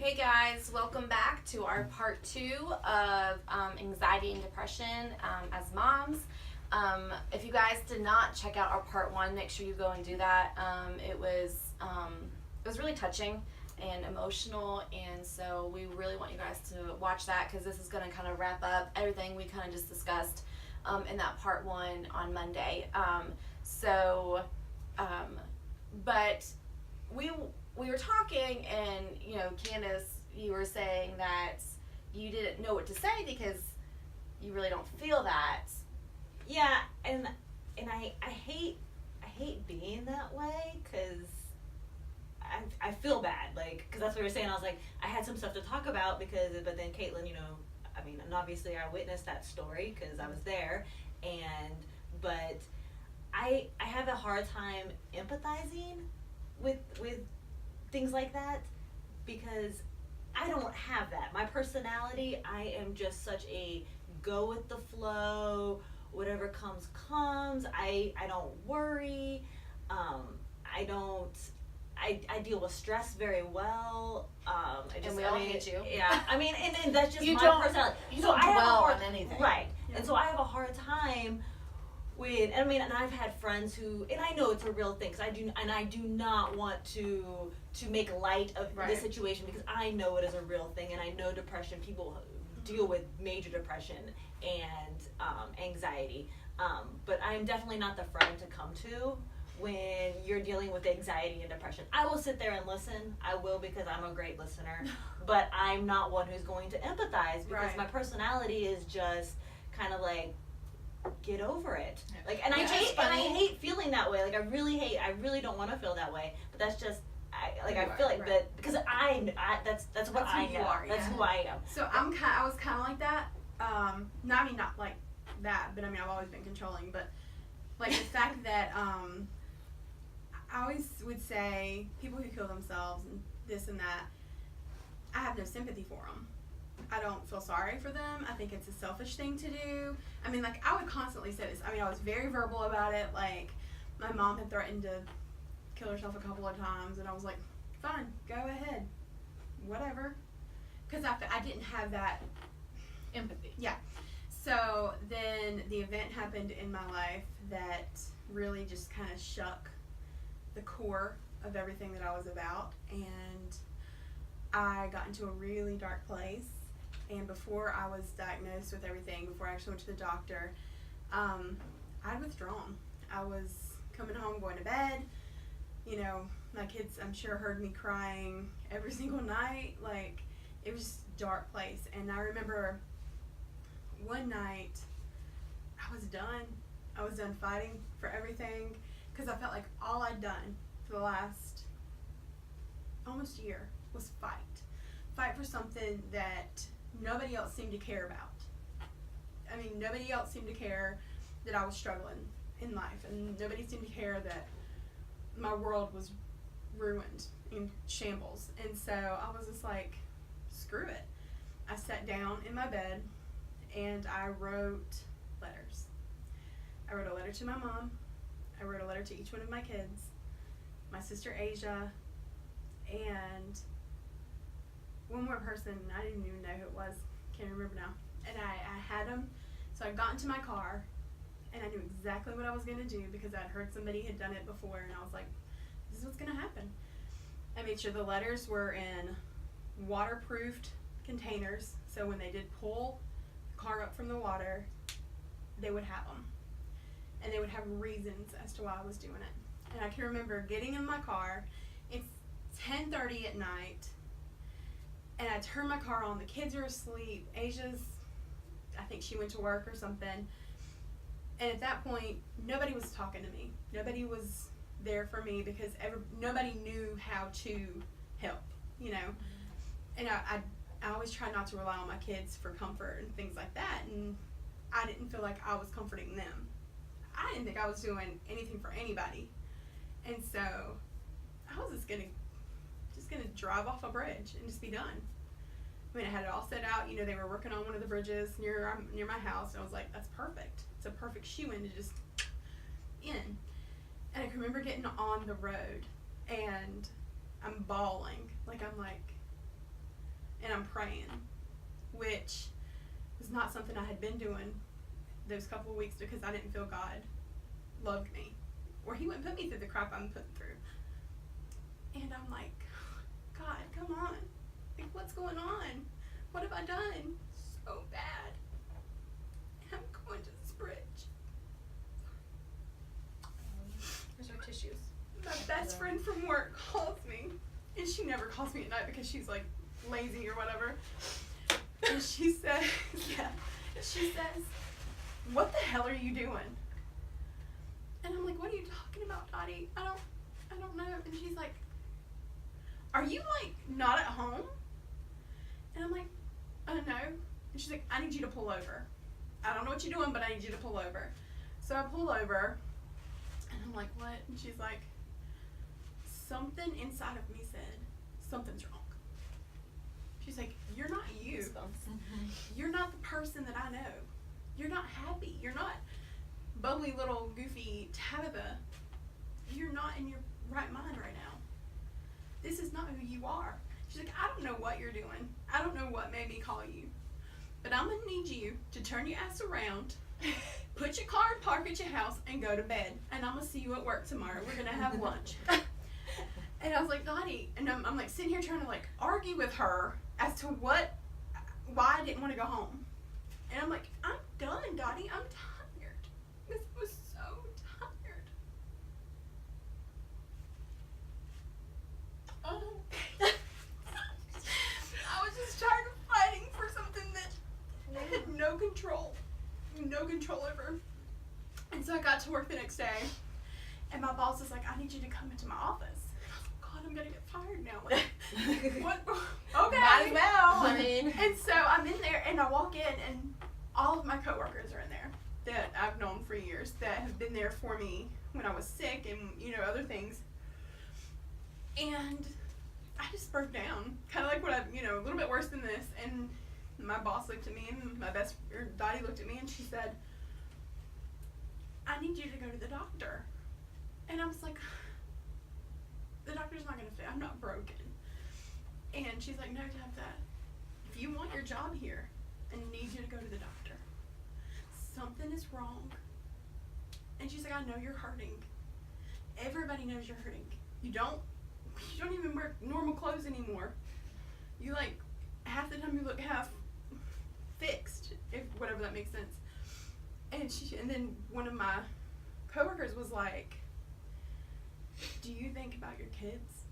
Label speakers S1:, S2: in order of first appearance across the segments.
S1: Hey guys, welcome back to our part 2 of anxiety and depression as moms. If you guys did not check out our part 1, make sure you go and do that. It was really touching and emotional, and so we really want you guys to watch that because this is going to kind of wrap up everything we kind of just discussed in that part 1 on Monday. But we were talking, and Candace, you were saying that you didn't know what to say because you really don't feel that.
S2: Yeah, and I hate being that way because I feel bad, like, because that's what you're saying. I was like, I had some stuff to talk about but then Caitlin, and obviously I witnessed that story because I was there, but I have a hard time empathizing with things like that because I don't have that. My personality, I am just such a go with the flow, whatever comes. I don't worry. I deal with stress very well.
S1: And we all hate you.
S2: Yeah, and that's just
S1: my
S2: personality.
S1: You don't dwell on anything.
S2: Right. Yeah. And so I have a hard time and I've had friends who, and I know it's a real thing, I do not want to make light of
S1: right.
S2: this situation because I know it is a real thing, and I know depression, people deal with major depression and anxiety, but I'm definitely not the friend to come to when you're dealing with anxiety and depression. I will sit there and listen, I will, because I'm a great listener, but I'm not one who's going to empathize because
S1: right.
S2: my personality is just kind of like, get over it. Like, and I hate feeling that way. Like, I really don't want to feel that way. But that's just, I feel like
S1: right.
S2: that because that's what I know. That's who I am.
S3: So I was kind of like that. Not like that, but I've always been controlling. But like the fact that I always would say people who kill themselves and this and that, I have no sympathy for them. I don't feel sorry for them. I think it's a selfish thing to do. I would constantly say this. I was very verbal about it. Like, my mom had threatened to kill herself a couple of times, and I was like, fine, go ahead. Whatever. Because I didn't have that
S1: empathy.
S3: Yeah. So then the event happened in my life that really just kind of shook the core of everything that I was about, and I got into a really dark place. And before I was diagnosed with everything, before I actually went to the doctor, I'd withdrawn. I was coming home, going to bed. My kids, I'm sure, heard me crying every single night. Like, it was just a dark place. And I remember one night, I was done. I was done fighting for everything because I felt like all I'd done for the last almost year was fight. Fight for something that nobody else seemed to care about. Nobody else seemed to care that I was struggling in life, and nobody seemed to care that my world was ruined, in shambles. And so I was just like, screw it. I sat down in my bed and I wrote letters. I wrote a letter to my mom. I wrote a letter to each one of my kids, my sister Asia, and one more person. I didn't even know who it was. Can't remember now. And I had them. So I got into my car, and I knew exactly what I was going to do because I'd heard somebody had done it before, and I was like, this is what's going to happen. I made sure the letters were in waterproofed containers, so when they did pull the car up from the water, they would have them. And they would have reasons as to why I was doing it. And I can remember getting in my car. It's 10:30 at night. And I turned my car on. The kids are asleep. Asia's, I think she went to work or something. And at that point, nobody was talking to me. Nobody was there for me because nobody knew how to help, And I always try not to rely on my kids for comfort and things like that. And I didn't feel like I was comforting them. I didn't think I was doing anything for anybody. And so I was just gonna drive off a bridge and just be done. I had it all set out. They were working on one of the bridges near my house, and I was like, that's perfect. It's a perfect shoe-in to just in. And I can remember getting on the road, and I'm bawling. I'm like, and I'm praying, which was not something I had been doing those couple of weeks because I didn't feel God loved me, or He wouldn't put me through the crap I'm putting through. And I'm like, God, come on. Like, what's going on? What have I done so bad? And I'm going to this bridge.
S1: There's our tissues.
S3: My best friend from work calls me, and she never calls me at night because she's like lazy or whatever. And she says, what the hell are you doing? And I'm like, what are you talking about, Dottie? I don't know. And she's like, are you like not at home? And I'm like, I don't know. And she's like, I need you to pull over. I don't know what you're doing, but I need you to pull over. So I pull over, and I'm like, what? And she's like, something inside of me said, something's wrong. She's like, you're not you. You're not the person that I know. You're not happy. You're not bubbly little goofy Tabetha. You're not in your right mind right now. This is not who you are. She's like, I don't know what you're doing. I don't know what made me call you. But I'm going to need you to turn your ass around, put your car and park at your house, and go to bed. And I'm going to see you at work tomorrow. We're going to have lunch. And I was like, Dottie, and I'm like sitting here trying to like argue with her as to why I didn't want to go home. And I'm like, I'm done, Dottie. I'm tired. This was so tired. I was just tired of fighting for something that I had no control over. And so I got to work the next day, and my boss was like, I need you to come into my office. God, I'm gonna get fired now. Like, what? Okay.
S1: Might as well. I mean.
S3: And so I'm in there, and I walk in, and all of my coworkers are in there that I've known for years, that have been there for me when I was sick and, other things. And I just broke down, kind of like what a little bit worse than this. And my boss looked at me, and Dottie looked at me, and she said, I need you to go to the doctor. And I was like, the doctor's not gonna fit. I'm not broken. And she's like, no, Tabetha, if you want your job here, I need you to go to the doctor. Something is wrong. And she's like, I know you're hurting. Everybody knows you're hurting. You don't even wear normal clothes anymore. You like, half the time you look half fixed, if whatever that makes sense. And then one of my coworkers was like, do you think about your kids?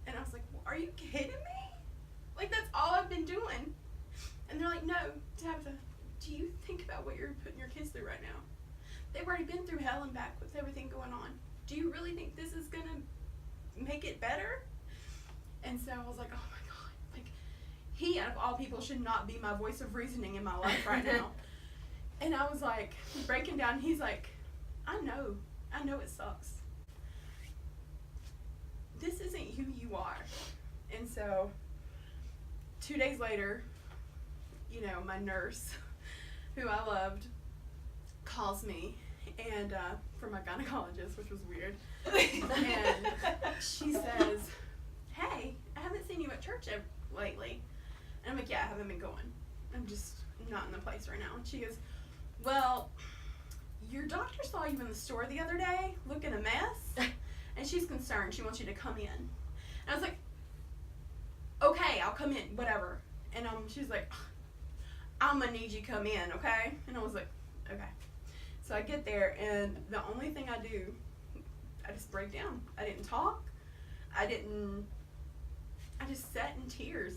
S3: And I was like, well, are you kidding me? Like, that's all I've been doing. And they're like, no, Tabetha, do you think about what you're putting your kids through right now? They've already been through hell and back with everything going on. Do you really think this is gonna make it better? And so I was like, oh my God. Like, he, out of all people, should not be my voice of reasoning in my life right now. And I was like, breaking down, he's like, I know it sucks. This isn't who you are. And so 2 days later, my nurse, who I loved, calls me, and from my gynecologist, which was weird. And she says, hey, I haven't seen you at church lately. And I'm like, yeah, I haven't been going. I'm just not in the place right now. And she goes, well, your doctor saw you in the store the other day looking a mess, and she's concerned. She wants you to come in. And I was like, okay, I'll come in, whatever. And she's like, I'm gonna need you to come in, okay? And I was like, okay. So I get there, and the only thing I do, I just break down. I didn't talk. I just sat in tears.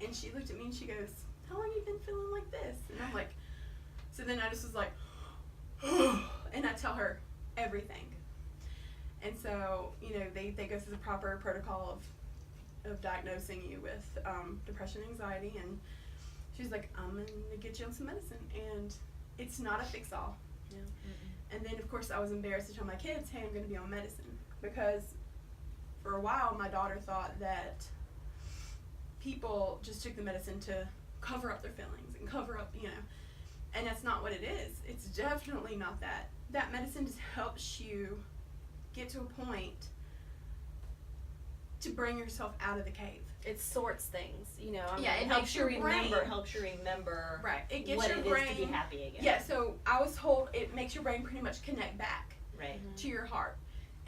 S3: And she looked at me and she goes, how long have you been feeling like this? And I'm like, so then I just was like, and I tell her everything. And so, they go through the proper protocol of diagnosing you with depression, anxiety, and she's like, I'm going to get you on some medicine. And it's not a fix-all.
S1: Yeah.
S3: And then, of course, I was embarrassed to tell my kids, hey, I'm going to be on medicine. Because for a while, my daughter thought that people just took the medicine to cover up their feelings and cover up, and that's not what it is. It's definitely not that. That medicine just helps you get to a point to bring yourself out of the cave.
S1: it sorts things, you know. I
S3: Yeah,
S1: mean,
S3: it
S2: helps
S3: makes
S2: you
S3: your
S2: remember.
S3: brain-
S2: Helps you remember.
S3: Right. It gets
S2: what
S3: your
S2: it
S3: brain
S2: is to be happy again.
S3: Yeah. So I was told it makes your brain pretty much connect back
S2: Right.
S3: to your heart,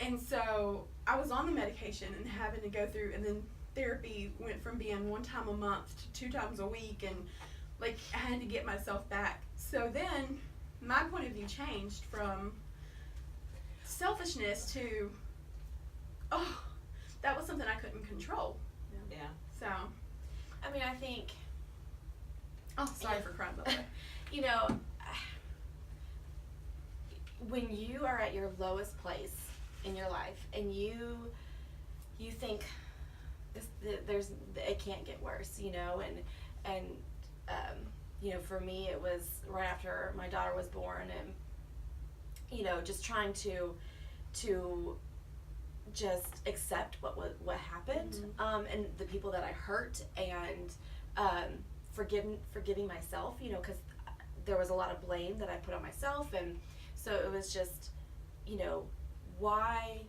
S3: and so I was on the medication and having to go through, and then therapy went from being 1 time a month to 2 times a week, and like I had to get myself back. So then my point of view changed from selfishness to, oh, that was something I couldn't control.
S2: Yeah.
S3: So,
S1: I mean, I think,
S3: oh, sorry for crying, by the way.
S1: you know, when you are at your lowest place in your life and you think it can't get worse, you know, and you know, for me it was right after my daughter was born, and you know, just trying to just accept what happened, and the people that I hurt, and forgiving myself, you know, because there was a lot of blame that I put on myself, and so it was just, you know, why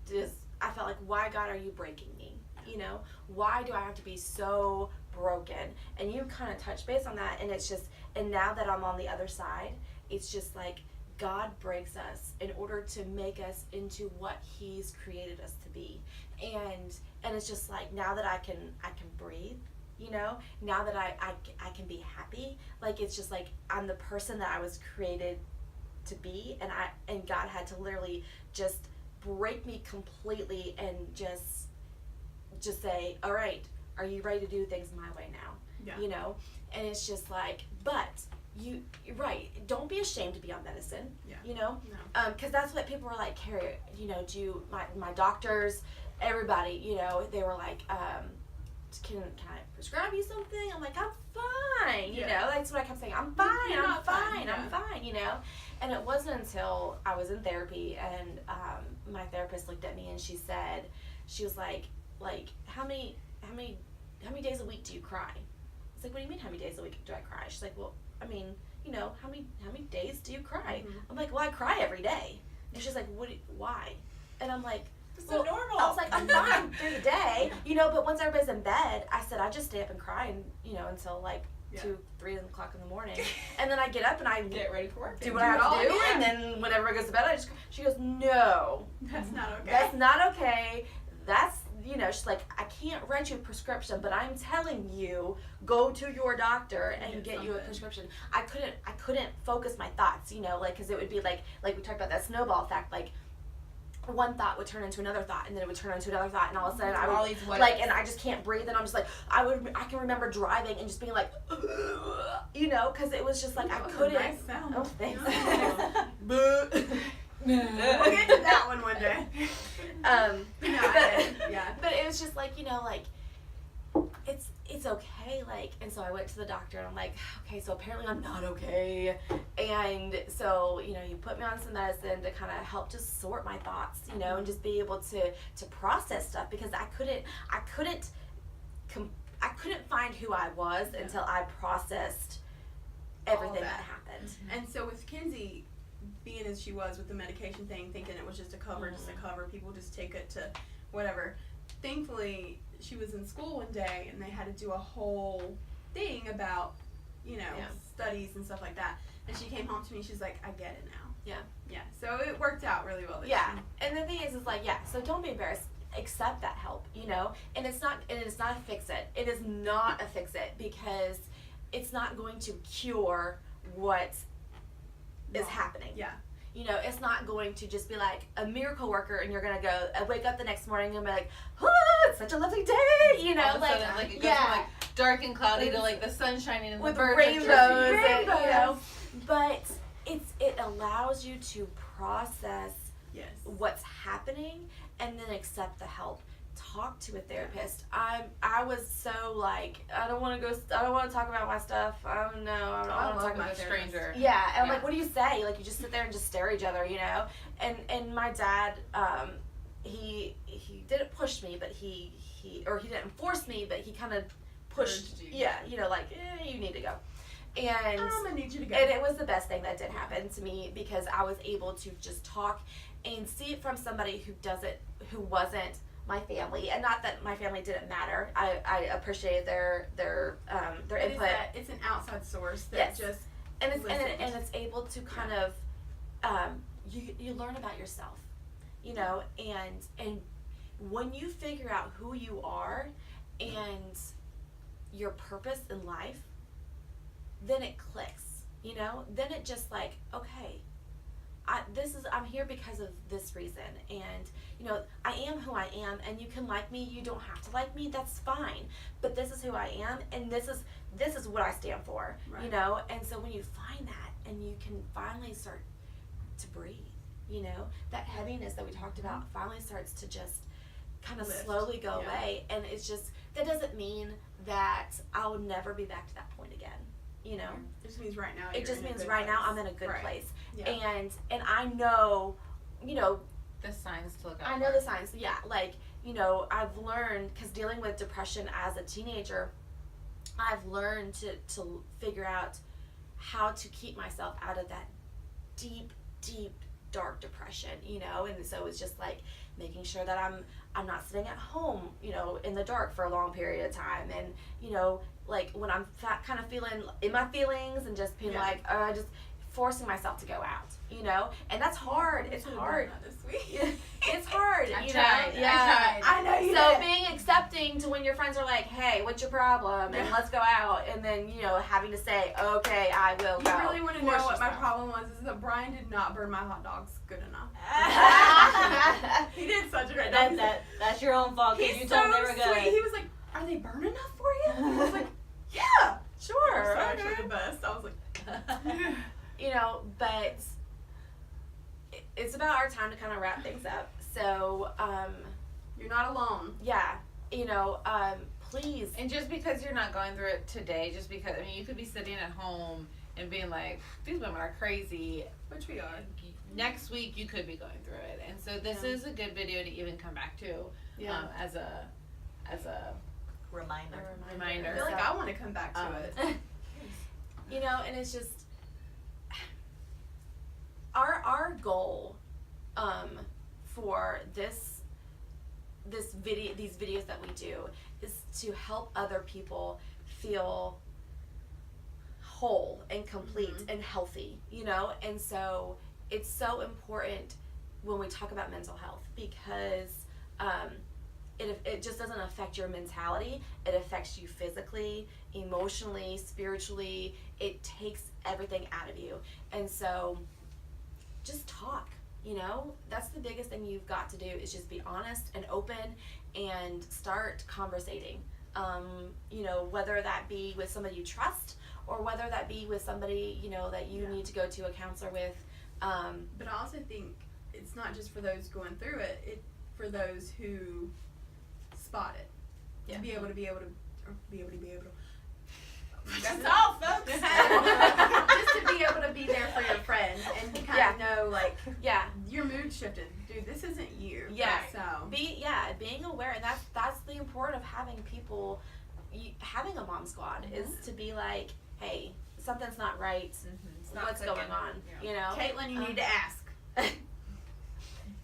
S1: does I felt like, why, God, are you breaking me? You know, why do I have to be so broken? And you kind of touch base on that, and it's just, and now that I'm on the other side, it's just like God breaks us in order to make us into what He's created us to be, and it's just like, now that I can breathe, you know, now that I can be happy, like it's just like I'm the person that I was created to be, and God had to literally just break me completely and just say, all right, are you ready to do things my way now?
S3: Yeah.
S1: You know, and it's just like, but you're right, don't be ashamed to be on medicine.
S3: Yeah.
S1: You know,
S3: No.
S1: because that's what people were like, Carrie, you know, my doctors, everybody, you know, they were like, can I prescribe you something? I'm like, I'm fine, you know, that's what I kept saying, I'm fine,
S3: You're
S1: I'm
S3: not
S1: fine,
S3: yeah.
S1: I'm fine, you know. And it wasn't until I was in therapy, and my therapist looked at me and she was like, how many days a week do you cry? I was like, what do you mean how many days a week do I cry? She's like, well, I mean, you know, how many days do you cry? I'm like, well, I cry every day. And she's like, why? And I'm like,
S2: It's
S1: well,
S2: so normal.
S1: I was like, I'm fine through the day, you know, but once everybody's in bed, I said, I just stay up and cry, and, you know, until like 2-3 o'clock in the morning, and then I get up and I
S2: Get ready for work.
S1: do what I have to do,
S3: yeah.
S1: and then when everybody goes to bed, she goes, no,
S3: That's not okay.
S1: that's not okay. That's, you know, she's like, I can't write you a prescription, but I'm telling you, go to your doctor and get you a prescription. I couldn't focus my thoughts, you know, like, because it would be like we talked about that snowball effect, like one thought would turn into another thought, and then it would turn into another thought, and all of a sudden I would like, and I just can't breathe, and I'm just like, I can remember driving and just being like, you know, because it was just like I couldn't.
S3: Nice sound.
S1: Oh, thanks.
S3: We'll get to that one day.
S1: But it was just like, you know, like it's okay, like, and so I went to the doctor and I'm like, okay, so apparently I'm not okay, and so, you know, you put me on some medicine to kind of help just sort my thoughts, you know, and just be able to process stuff, because I couldn't find who I was until I processed everything that happened.
S3: And so with Kinsey, being as she was with the medication thing, thinking it was just a cover, people just take it to whatever. Thankfully, she was in school one day and they had to do a whole thing about, you know, studies and stuff like that. And she came home to me, she's like, I get it now.
S1: Yeah.
S3: Yeah. So it worked out really well.
S1: And the thing is like, so don't be embarrassed. Accept that help, you know? And it's not a fix it. It is not a fix it, because it's not going to cure what is happening.
S3: Yeah.
S1: You know, it's not going to just be like a miracle worker, and you're gonna go wake up the next morning and be like, oh, it's such a lovely day, you know,
S2: All of a sudden, like it goes from like dark and cloudy to like the sun shining and
S1: with
S2: the birds
S1: rainbows,
S2: are
S1: and, you know, but it allows you to process what's happening and then accept the help. Talk to a therapist. I was so like, I don't want to talk about my stuff. I don't want to talk about
S2: a stranger.
S1: Yeah, and I'm like, what do you say? Like, you just sit there and just stare at each other, you know? And my dad, he didn't push me, but he didn't force me, but he kind of pushed.
S3: Urged you.
S1: Yeah, you know, like, you need to go. And
S3: I'm gonna need you to go.
S1: and it was the best thing that did happen to me because I was able to just talk and see it from somebody who wasn't my family, and not that my family didn't matter. I appreciated their input.
S3: It's an outside source that
S1: Yes.
S3: just
S1: And it's
S3: listened.
S1: and it's able to kind of you learn about yourself, and when you figure out who you are and your purpose in life, then it clicks, then it just like, okay, I'm here because of this reason, and I am who I am, and you can like me, you don't have to like me, that's fine, but this is who I am, and this is what I stand for,
S3: Right.
S1: And so when you find that and you can finally start to breathe, that heaviness that we talked about finally starts to just kind of
S3: Lift.
S1: slowly go
S3: Yeah.
S1: away, and it's just, that doesn't mean that I'll never be back to that point again,
S3: It just means right now.
S1: it
S3: you're
S1: just
S3: in a
S1: means
S3: good
S1: right now
S3: place.
S1: I'm in a good
S3: Right.
S1: place,
S3: Yeah.
S1: and I know,
S4: The signs to look out
S1: I know
S4: for.
S1: the signs. Yeah, like I've learned, because dealing with depression as a teenager, I've learned to figure out how to keep myself out of that deep, deep, dark depression. And so it's just like making sure that I'm not sitting at home, in the dark for a long period of time, and like when I'm kind of feeling in my feelings and just being
S3: Yeah.
S1: like, just forcing myself to go out, and that's hard. It's
S3: Should've
S1: hard.
S3: done that this week.
S1: It's hard,
S4: I
S1: you
S4: tried.
S1: know. Yeah,
S3: I know you
S1: So
S3: did.
S1: being accepting to when your friends are like, "Hey, what's your problem?" and
S3: Yeah.
S1: let's go out, and then having to say, "Okay, I will
S3: You
S1: go."
S3: really want to know
S1: Force
S3: what my
S1: yourself.
S3: problem was? Is that Brian did not burn my hot dogs good enough. He did such a great job.
S2: That's your own fault because
S3: He's
S2: you
S3: so
S2: told them they were good.
S3: sweet. He was like, "Are they burn enough for you?" I was like, "Yeah,
S1: Sure.
S3: So
S1: okay.
S3: actually the best. I was like,
S1: But it's about our time to kind of wrap things up. So,
S3: "You're not alone."
S1: yeah, please.
S4: And just because you're not going through it today, just because, you could be sitting at home and being like, these women are crazy.
S3: Which we are.
S4: Next week, you could be going through it. And so this
S1: Yeah.
S4: is a good video to even come back to as a
S2: Reminder.
S4: Reminder.
S3: I feel like I want to come back to it.
S1: And it's just our goal for these videos that we do is to help other people feel whole and complete and healthy, and so it's so important when we talk about mental health, because it just doesn't affect your mentality. It affects you physically, emotionally, spiritually. It takes everything out of you. And so just talk, that's the biggest thing you've got to do, is just be honest and open and start conversating. Whether that be with somebody you trust, or whether that be with somebody, that you need to go to a counselor with.
S3: But I also think it's not just for those going through it. It's for those who spot it.
S1: Yeah.
S3: To be able to
S2: That's all, folks.
S3: just to be able to be there for your friend and to kind of know, like,
S1: Yeah.
S3: your mood shifted. Dude, this isn't you.
S1: Yeah.
S3: So.
S1: Being aware, and that's the importance of having people, having a mom squad, is to be like, hey, something's not right.
S4: not
S1: What's
S4: clicking.
S1: going on?
S4: Yeah.
S3: Caitlin, you need to ask.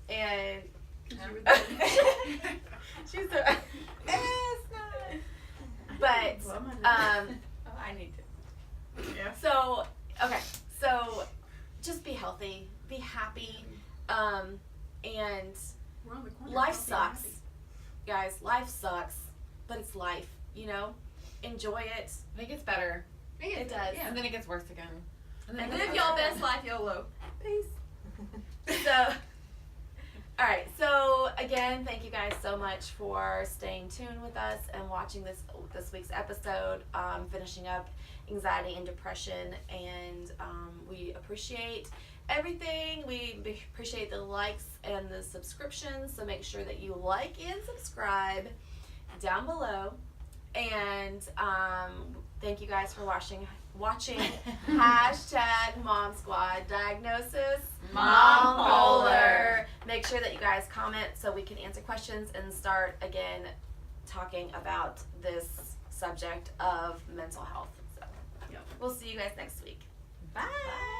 S1: And
S3: 'Cause you were there.
S1: she's so.
S4: It's not.
S1: But
S3: Blow my nose.
S4: Oh, I need to.
S3: Yeah.
S1: so okay, so just be healthy, be happy, and
S3: We're on the corner.
S1: life
S3: Healthy and
S1: sucks,
S3: happy.
S1: guys. Life sucks, but it's life. Enjoy it.
S4: It gets better.
S1: It does.
S4: And then it gets worse again. And then
S1: And
S4: it
S1: then
S4: gets
S3: Live
S4: better.
S3: y'all best life, YOLO. Peace.
S1: So, all right. So again, thank you guys so much for staying tuned with us and watching this week's episode. Finishing up anxiety and depression, and we appreciate everything. We appreciate the likes and the subscriptions. So make sure that you like and subscribe down below. And thank you guys for watching hashtag Mom Squad. Diagnosis
S4: Mom
S1: Polar. Make sure that you guys comment so we can answer questions and start again talking about this subject of mental health. So,
S3: Yep.
S1: We'll see you guys next week.
S2: Bye.